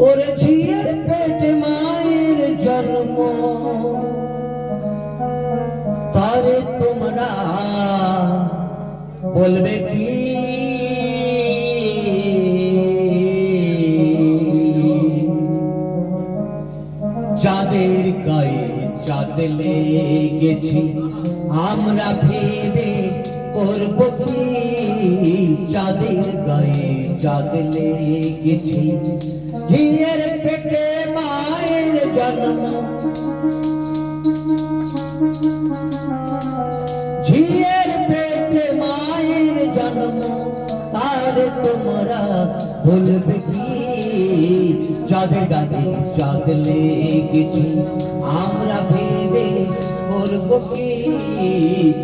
ওরে ঝিয়ের পেটে মায়ের জন্ম, তারে তোমরা বলবে কি? চাঁদের গায়ে চাঁদ লেগেছি, আমরা ভেবে করব কি? চাঁদের গায়ে চাঁদ লেগেছি, ঝিয়ের পেটে মায়ের জন্ম, ঝিয়ের পেটে মায়ের জন্ম, তার তোমরা বলবে কি? চাঁদের গায়ে চাঁদ লেগেছি, আমরা ভেবে করব কি?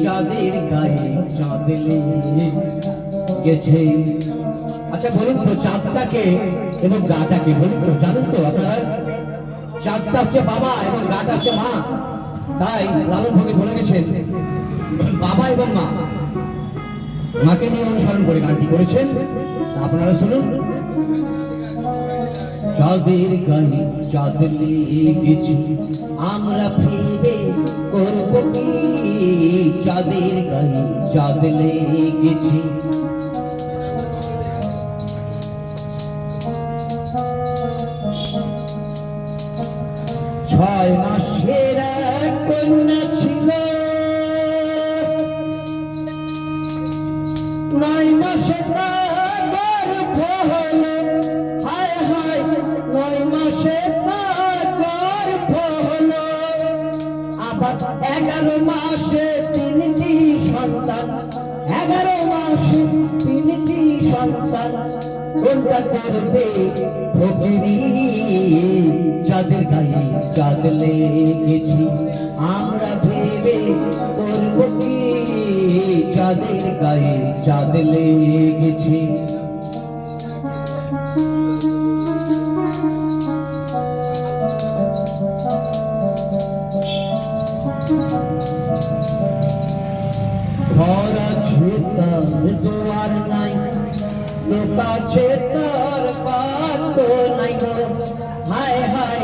চাঁদের গায়ে চাঁদ লেগেছে। আচ্ছা বলুন তো, চাঁদটাকে এবং গাটাকে বলুন তো, জানেন তো আপনারা? চাঁদটা হচ্ছে বাবা এবং গাটা হচ্ছে মা। তাই লালন ফকির বলে গেছেন, বাবা এবং মা, মাকে নিয়ে অনুসরণ করে গানটি করেছেন। আপনারা শুনুন। চাঁদের গায়ে চাঁদ লেগেছি, আমরা ফিরে করব কি? চাঁদের গায়ে চাঁদ লেগেছি, ছয় মাসের এক কন্যা ছিল, 9 মাসে তার গর্ভ হলো। হায় হায়, 9 মাসে তার গর্ভ হলো। আবার 11 মাসে 3টি সন্তান, 11 মাসে 3টি সন্তান। কোনটা করবে ফকিরি? চাঁদের গায়ে চাঁদ লেগেছি, আমরা ভেবে করব কি? চাঁদের গায়ে চাঁদ লেগেছি। ঘর আছে তার দুয়ার নাই, লোক আছে তার পাত্র নাই গো। হায় হায়,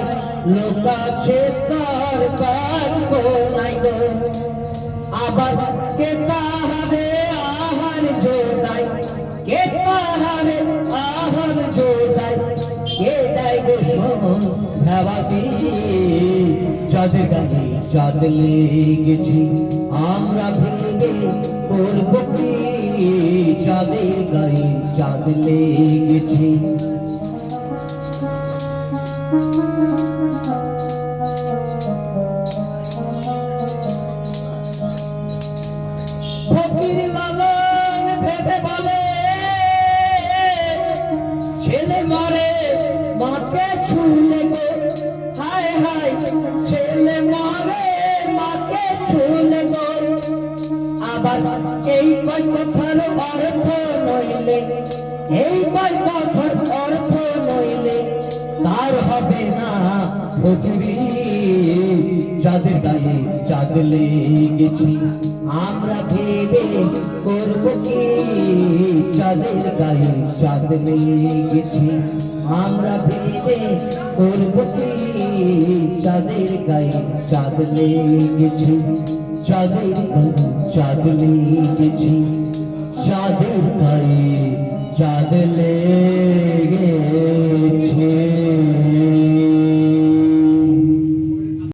লোক আছে তার পাত্র নাই গো। আবার কে তাহারে আহার জোগায়, কে তাহারে আহার জোগায়, কে দেয় গো সন্ধ্যাবাতি? চাঁদের গায়ে চাঁদ লেগেছি, আমরা ভেবে করব কি? চাঁদের গায়ে চাঁদ লেগেছি। ফকির লালন ভেবে বলে, ছেলে মরে মাকে ছুলে গো। হায় হায়, ছেলে মরে মাকে ছুলে গো। আবার এই কয় কথার অর্থ নইলে, এই কয় কথার অর্থ নইলে তার হবে না ফকিরি। চাঁদের গায়ে চাঁদ লেগেছি, আমরা ভেবে করব কি? চাঁদের গায়ে চাঁদ লেগেছি, আমরা ভেবে করব কি? চাঁদের গায়ে চাঁদ লেগেছি, চাঁদের গায়ে চাঁদ লেগেছি, চাঁদের গায়ে চাঁদ লেগেছি।